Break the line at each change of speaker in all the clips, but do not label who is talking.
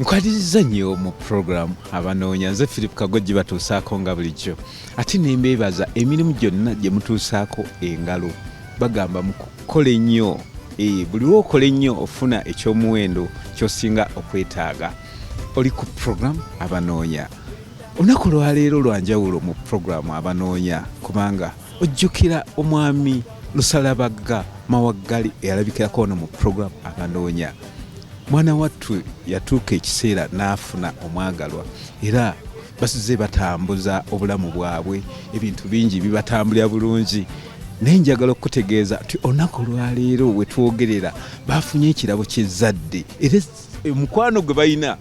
Nkwatiriza nnyo mu program abanoonya nze Philip Kagoji batuusaako nga bulijjo ate ne mbeebaza emirimu gyonna gye mutuusaako engalo bagamba mukola ennyo buli lw'okola ennyo ofuna ekyomuwendo ky'osinga okwetaaga. Oli ku program abanoonya. Olunaku lwaleero lwa njawulo mu program abanoonya kubanga ojjukira omwami Lusalabagga Mawaggali eyalabikirako ono mu program abanoonya. Mwana wattu yatuuka ekiseera n'afuna omwagalwa era basize batambuza obulamu bwabwe, ebintu bingi bibatambulira bulungi. Naye njagala okutegeeza nti olunaku lwaleero we twogerera bafunye ekirabo ky'ezzadde era omukwano gwe balina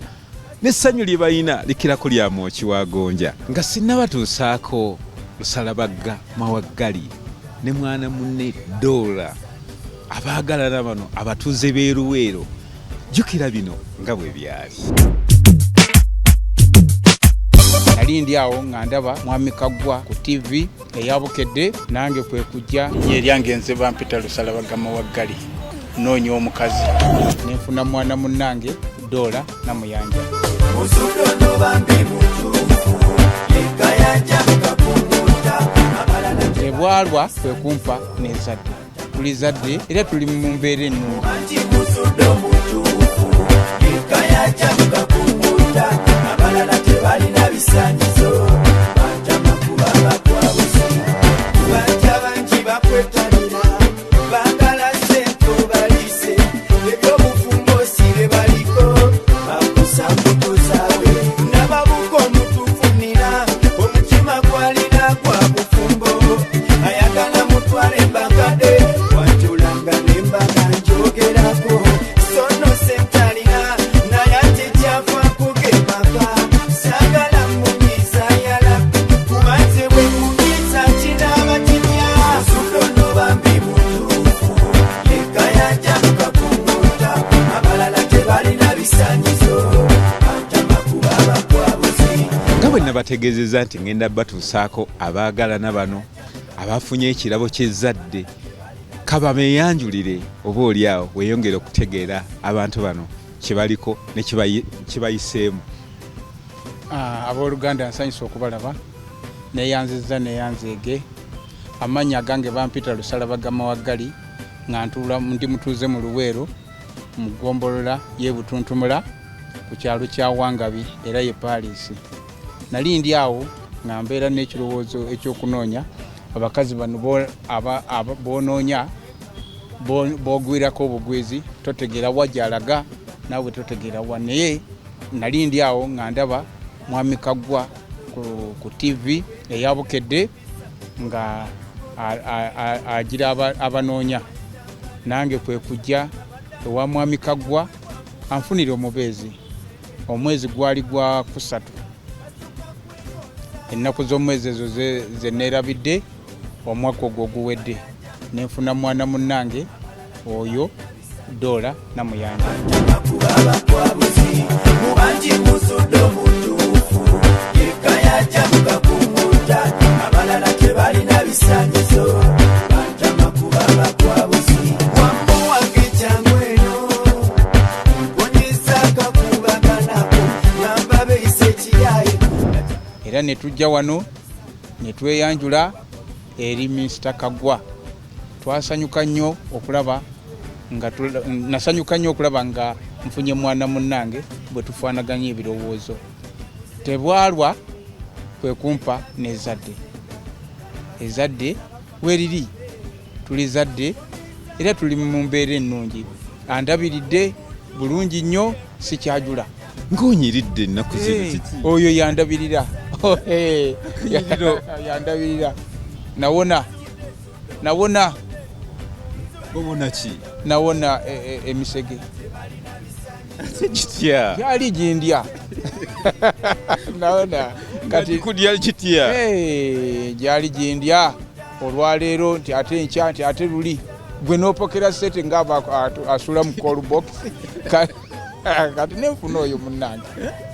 n'essanyu lye balina likirako lya Mwoki wa Gonja. Nga sinnabatuusaako Lusalabagga Mawaggali ne mwana munne Dora abaagalana bano abatuuze b'Eruweero. Jukira bino nga bwe byali.
Nali ndi awo nga ndaba Mwami Kaggwa ku TV eyabukedde nange kwe kujja eryange nze bampita Lusalabagga Mawaggali noonya omukazi nenfuna mwana munnange Dora Namuyanja. Ebwalwa kwe kumpa n'ezadde tuli zadde era tuli mu mbeera ennungi. Abalala tebalina bisanyizo bantama kuba bakwabuzi bajja bangi bakwetanira bagala sente balise ebyobufumbo sibe baliko bakusa mbuto zaabwe nababuka omutufunira omutima gwalina gwa bufumbo ayagala mutwale mbagade wajulanga nembaga njogerako sono sentalina nayate jafa
bategezeza nti ngenda batuusaako abaagalana bano abafunye ekirabo ky'ezzadde kabameyanjulire oba oliawo weeyongere okutegeera abantu bano kyebaliko ne kibayiseemu.
Abooluganda nsanyusa okubalaba neyanziza neyanzeege. Amannya gange bampita Lusalabagga Mawaggali nga ndi mutuuze mu Luweero mu ggombolola y'e Butuntumula ku kyalo kya Wangabi era ye Paris. Nali ndi awo nga mbeera n'ekirowoozo ekyokunoonya abakazi bano boonoonya boogwirako obugwizi totegeera wa gy'alaga naawe totegeera wa. Naye nali ndi awo nga ndaba Mwami Kaggwa ku TV eyabukedde nga agira abanoonya nange kwe kujja ewa Mwami Kaggwa anfunire omubeezi. Omwezi gwali gwa kusatu ennaku z'omwezi ezo ze neerabidde omwaka ogwo guwedde nenfuna mwana munnange oyo Dora Namuyanja. Abalala tebalina bisanyizo bantama kuba bakwabuzi wamuwange jangu eno mponyeza kakubaganako namba beise ekiyayi. Era ne tujja wano ne tweyanjula eri Mr. Kaggwa. Twasanyuka nnyo okulaba nga nasanyuka nnyo okulaba nga nfunye mwana munnange bwe tufaanaganya ebirowoozo. Tebwalwa kwe kumpa n'ezadde. Ezadde weriri tuli zadde era tuli mu mbeera ennungi. Andabiridde bulungi nnyo sikyajula.
Ng'onyiridde ennaku zino kiki?
Oyo yandabirira. Yandabirira. Nawona.
Obona ki?
Nawona emisege.
Kitya?
Yali gindya. Nawona.
Kati kudya kitya?
Gyali gindya. Olwaleero nti ate nkya nti ate luli. Gwe n'opokera sete ng'aba asula mu call box. Kati nenfuna oyo munnange.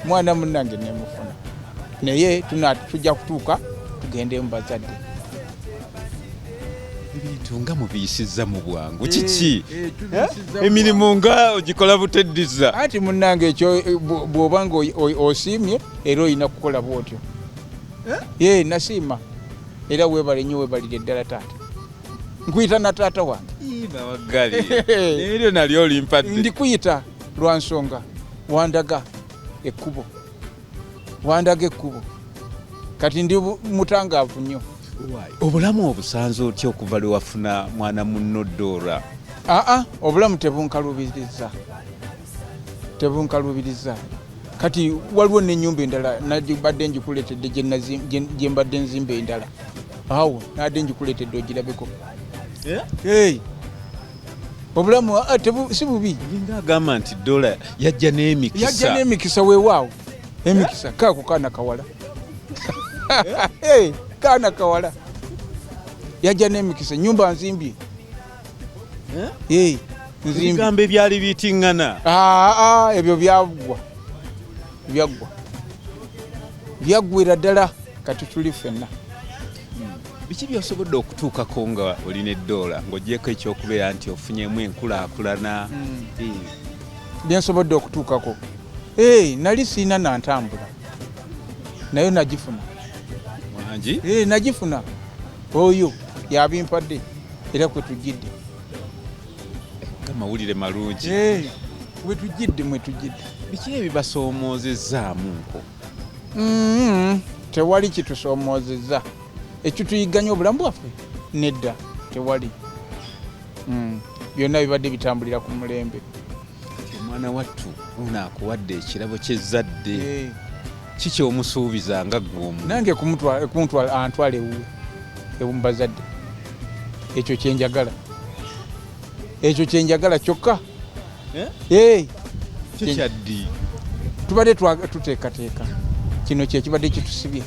Mwana munnange nemufuna. Naye tujja kutuuka tugende mu bazadde.
ebintu nga mubiyisizza mu bwangu kiki emirimu nga ogikola buteddiza
ati munnange ekyo bw'oba nga osiimye era olina kukola bwotyo nasiima era weebale nnyo weebalire ddala taata nkuyita na taata wange
Mawaggali eryo nalyo olimpadde
ndikuyita lwa nsonga wandaga ekkubo kati ndi mutangaavu nnyo
obulamu obusanze otya okuva lwe wafuna mwana munno Dora?
Obulamu tebunkalubiriza kati waliwo n'ennyumba endala nadibadde njikuleetedde gye mbadde nzimba endala awo nadde njikuleetedde ogirabeko obulamu si bubi
agamba nti Dora yajja n'emikisa
weewaawo emikisa kaako kaana kawala kaana kawala yajja n'emikisa nyumba nzimbye
nzimba ebyali bitiŋŋana
ebyo byaggwera ddala kati tuli ffenna
biki byosobodde okutuukako nga olina Dora ng'ogyeko ekyokubeera nti ofunyemu enkulaakulana
byensobodde okutuukako nali siina nantambula nayo nagifuna nagifuna oyo yabimpadde era kwe tujjidde
amawulire malungi
mwetujjidde
biki ebibasoomoozezaamunko?
Tewali kitusoomozezza ekituyiganya obulamu bwaffe nedda tewali byonna bibadde bitambulira ku mulembe.
Omwana wattu ono akuwadde ekirabo ky'ezzadde kiki omusuubiza nga ggw'omu
nange antwala ewuwe mu bazadde ekyo kyenjagala kyokka
kikyaddi
tubadde tuteekateeka kino kyekibadde kitusibye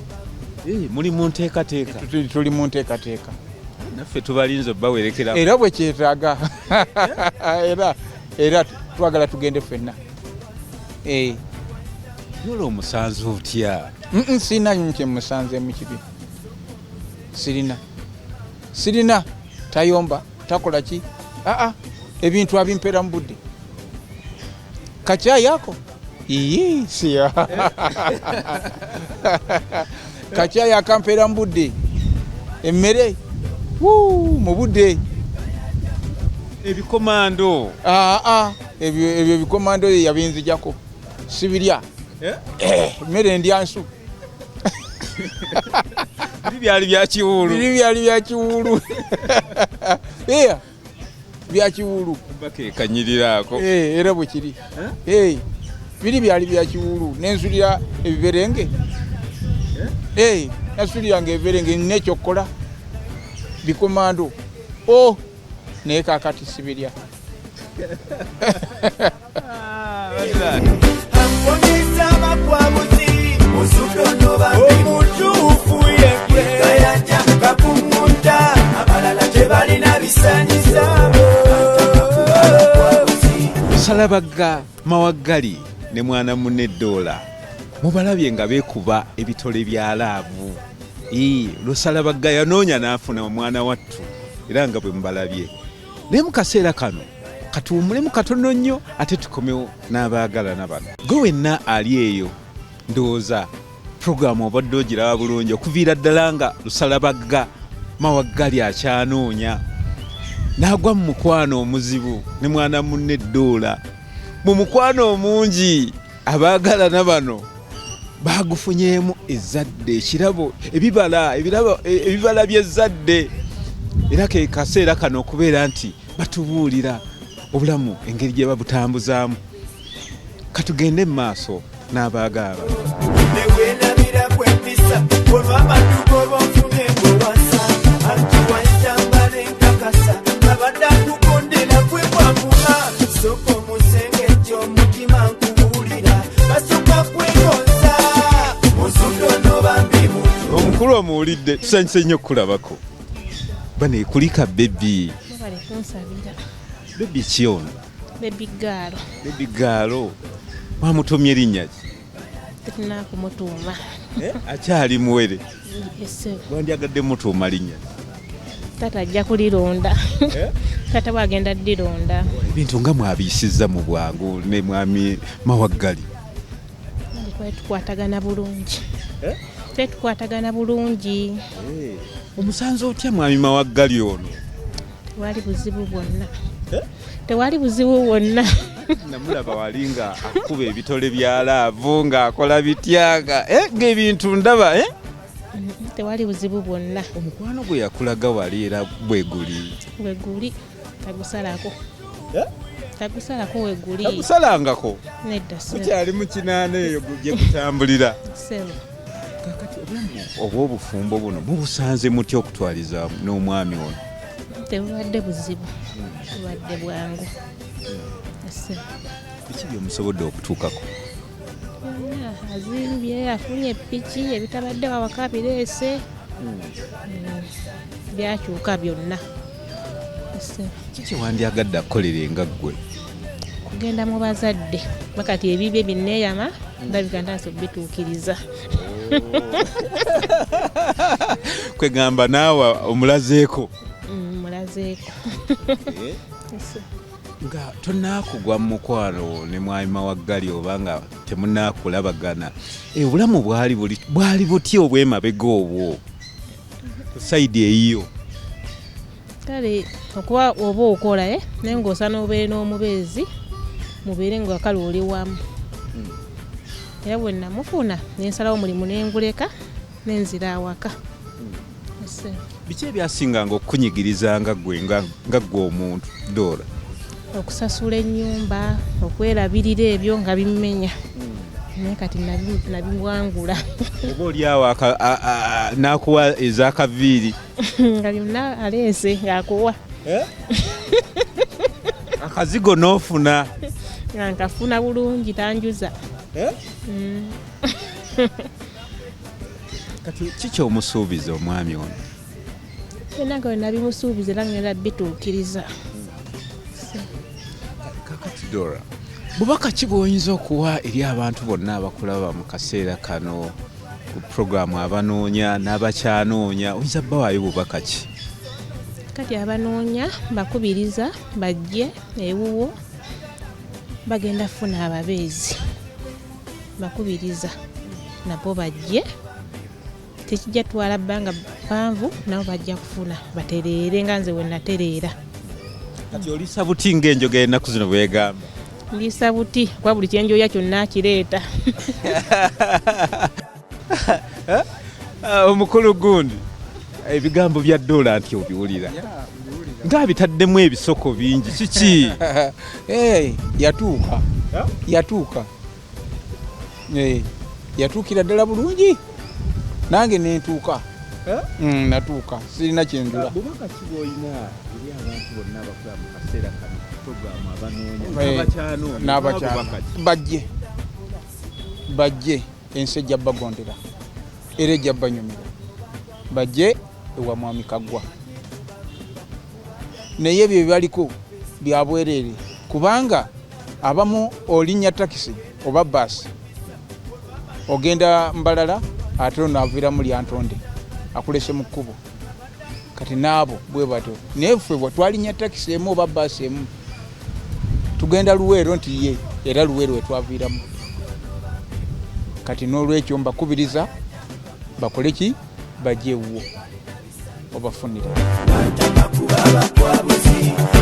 muli mu nteekateeka
tuli mu nteekateeka
naffe tubalinza obbawerekera
era bwe kyetaaga era twagala tugende ffenna
Dora omusanze otya?
Sirina kye musanzeemu kibi sirina tayomba takola ki ebintu abimpeera mu budde kakyayako siya kacyayi akampeera mu budde emmere mu budde
ebikomando
ebyo ebikomando yabinzijako sibirya emmere ndyansu
byali byakiwulu
byakiwulu
bakekanyiriraako
era bwe kiri biri byali byakiwulu nensulira ebiberenge nasuliranga ebiberenge nekyokukola bikomando naye kakati sibirya
omutuufu yegweyanja kakumunta abalala tebalina bisanyiza
Lusalabagga Mawaggali ne mwana munne Dora mubalabye nga beekuba ebitole bya laavu. Lusalabagga yanoonya n'afuna omwana wattu era nga bwe mubalabye naye mu kaseera kano katuwumulemu katono nnyo ate tukomewo n'abaagalana bano. Gwe wenna ali eyo ndowooza puroguramu obadde ogiraba bulungi okuviira ddala nga Lusalabagga Mawaggali akyanoonya n'agwa mu mukwano omuzibu ne mwana munne Dora mu mukwano omungi. Abaagalana bano bagufunyeemu ezzadde ekirabo ebibala by'ezzadde era ke kaseera kano okubeera nti batubuulira obulamu engeri gye babutambuzaamu. Katugende mu maaso n'abaagala
newelabira kwempisa olw'amaduka olwonfune ngowasa antiwanyambala enkakasa abadde akukondera kwe kwambuka soko musenge ky'omutima nkubuulira basooka kweyoza musudono bambibu
omukulu omuwulidde tusanyuse nnyo okukulabako bano ekulika bebi ki ono? Bebi gaalo mwamutumye erinnya ki?
Nakumutuuma
akyali muwere wandyagadde mutuuma linnya
Taata ajja kulironda. Taata bwagenda ddironda.
Ebintu nga mwabiyisizza mu bwangu ne mwami Mawaggali.
Twetukwatagana bulungi. Twetukwatagana bulungi.
Omusanze otya mwami Mawaggali ono?
Tewali buzibu bwonna. Tewali buzibu bwonna.
Namulaba walinga akuba ebitole bya laavu ng'akola bityaga ng'ebintu ndaba
Tewali buzibu bwonna.
Omukwano gwe yakulaga wali era bweguli.
Bweguli tagusalako. Tagusalako weguli.
Tagusalangako.
Nedda sebo.
Kukyali mu kinaana eyo gujje kutambulira.
Sebo.
Kakati obwo obufumbo buno bubusanze mutya okutwaliza n'omwami ono?
Tebubadde buzibu. Tebubadde bwangu. Sebo.
Biki byomusobodde okutuukako?
Azimbye, afunye ppiki, ebitabadde wawaka bireese. Byakyuka byonna.
Kiki wandyagadde akukolere nga ggwe?
Kugenda mu bazadde. Bakati ebibye binneeyama, ndabika ntaasa okubituukiriza.
Kwegamba naawe omulazeeko?
Mulazeeko.
Nga tonnaakugwa mu mukwano ne mwami Mawaggali oba nga temunnaakulabagana. Obulamu bwali butya obw'emabega obwo? Sayidi eyiyo.
Kale okuba oba okola naye ng'osaana obeere n'omubeezi mubeere nga kale oli wamu. Era bwe namufuna nensalawo omulimu nenguleka nenzira awaka.
Biki ebyasinganga okukunyigiriza nga ggwe omuntu Dora?
Okusasula ennyumba, okwerabirira ebyo nga bimmenya. Naye kati nabiwangula.
Oba oli awo n'akuwa ez'akaviiri?
Nga byonna aleese ng'akuwa.
Akazigo n'ofuna?
Nga nkafuna bulungi tanjuza.
Kati kiki omusuubiza omwami ono?
Byonna nga nabimusuubiza era ngenda bituukiriza.
Kakati Dora, bubaka ki bw'oyinza okuwa eri abantu bonna abakulaba mu kaseera kano ku puroguramu abanoonya n'abakyanoonya, oyinza bbawaayo bubaka ki?
Kati abanoonya bakubiriza bajje ewuwo bagenda kufuna ababeezi. Bakubiriza nabo bajje. Tekijja twala bbanga ppanvu nabo bajja kufuna batereere nga nze we natereera.
Kati oliisa buti ng'enjoga ennaku zino bwegamba?
Ndiisa buti kuba buli kyenjoya kyonna kireeta.
Omukulu gundi ebigambo bya Dora nti obiwulira ng'abitaddemu ebisoko bingi kiki?
Yatuuka yatuukira ddala bulungi nange nentuuka. Natuuka sirina kyendula.
Bubaka ki bw'olina eri abantu bonna abakola mu kaseera kano puroguramu abanoonya
n'abakyano bajje ensi ejja bagondera era ejja banyumira. Bajje ewa mwami Kaggwa naye ebyo byebaliko bya bwereere kubanga abamu olinnya takisi oba baasi ogenda Mbalala ate onaavira mu Lyantonde akulese mu kkubo. Kati naabo bwe batyo naye ffe bwe twalinnya takisi emu oba baasi emu tugenda Luweero nti ye era Luweero we twaviiramu. Kati n'olwekyo mbakubiriza bakole ki bajje ewuwo obafunire.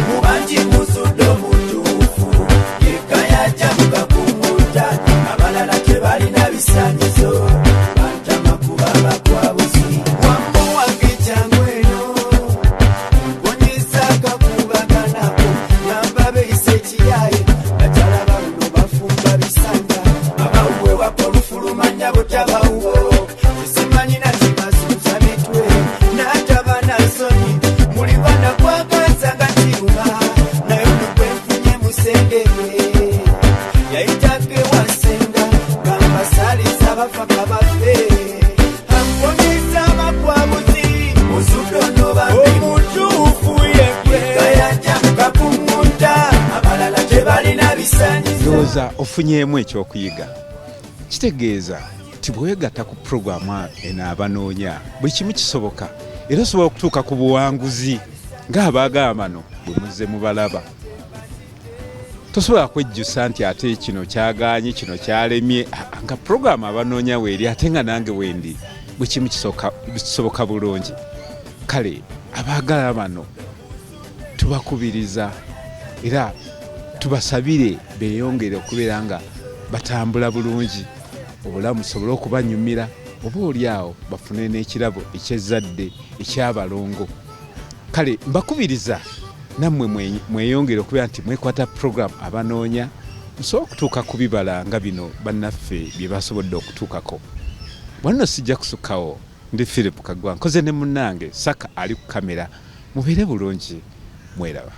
Mubanji musudde omutuufu yekka yajja mugakunguta abalala tebalina bisaanyizo bantama kuba bakwabuzi wammu wange jangu eno mponyeza akakubaganako yamba beeyise ekiyaye bakyala baluno bafumba bisanja abawuwe wapa olufulumanya butabawuwo tesimanyina kibasuuza mitwe n'ataba nasonyi muli bana kwagaza nga kiruma naye olukwenfunye musengere yayitake wasenga gamba saliza bafaka bafe amponyeza abakwabuzi musudono bambi mutuufu yekwe yajja mukakungunta abalala tebalina bisaanyizo.
Ndowooza ofunyeemu ekyokuyiga. Kitegeeza nti bwewegatta ku puroguramu eno abanoonya buli kimu kisoboka era osobola okutuuka ku buwanguzi ng'abaagambano bwe muzze mubalaba. Tosobola kwejjusa nti ate kino kyagaanye kino kyalemye nga puroguramu abanoonya weeri ate nga nange wendi bwe kimu kisoboka bulungi. Kale abaagala bano tubakubiriza era tubasabire beeyongere okubeera nga batambula bulungi, obulamu busobole okubanyumira, oba oliawo bafune n'ekirabo eky'ezzadde ekyabalongo. Kale mbakubiriza nammwe mweyongere okubeera nti mwekwata puroguramu abanoonya, musobole okutuuka ku bibala nga bino bannaffe bye basobodde okutuukako. Bwanno sijja kusukkawo, ndi Philip Kaggwa nkoze ne munnange Saka ali ku kamera. Mubeere bulungi, mweraba.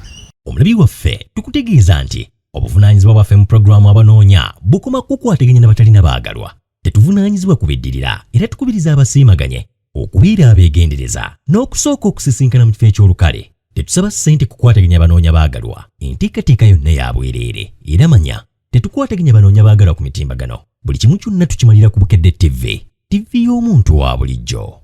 Omulabi waffe tukutegeeza nti obuvunaanyizibwa bwaffe mu puroguramu abanoonya bukoma kukwataganya n'abatalina baagalwa. Tetuvunaanyizibwa kubiddirira era tukubiriza abasiimaganye okubeera abeegendereza n'okusooka okusisinkana mu kifo eky'olukale. Tetusaba ssente kukwataganya abanoonya baagalwa. Enteekateeka yonna ya bwereere era manya tetukwataganya banoonya baagalwa ku mitimbagano. Buli kimu kyonna tukimalira ku Bukedde TV y'omuntu wa bulijjo.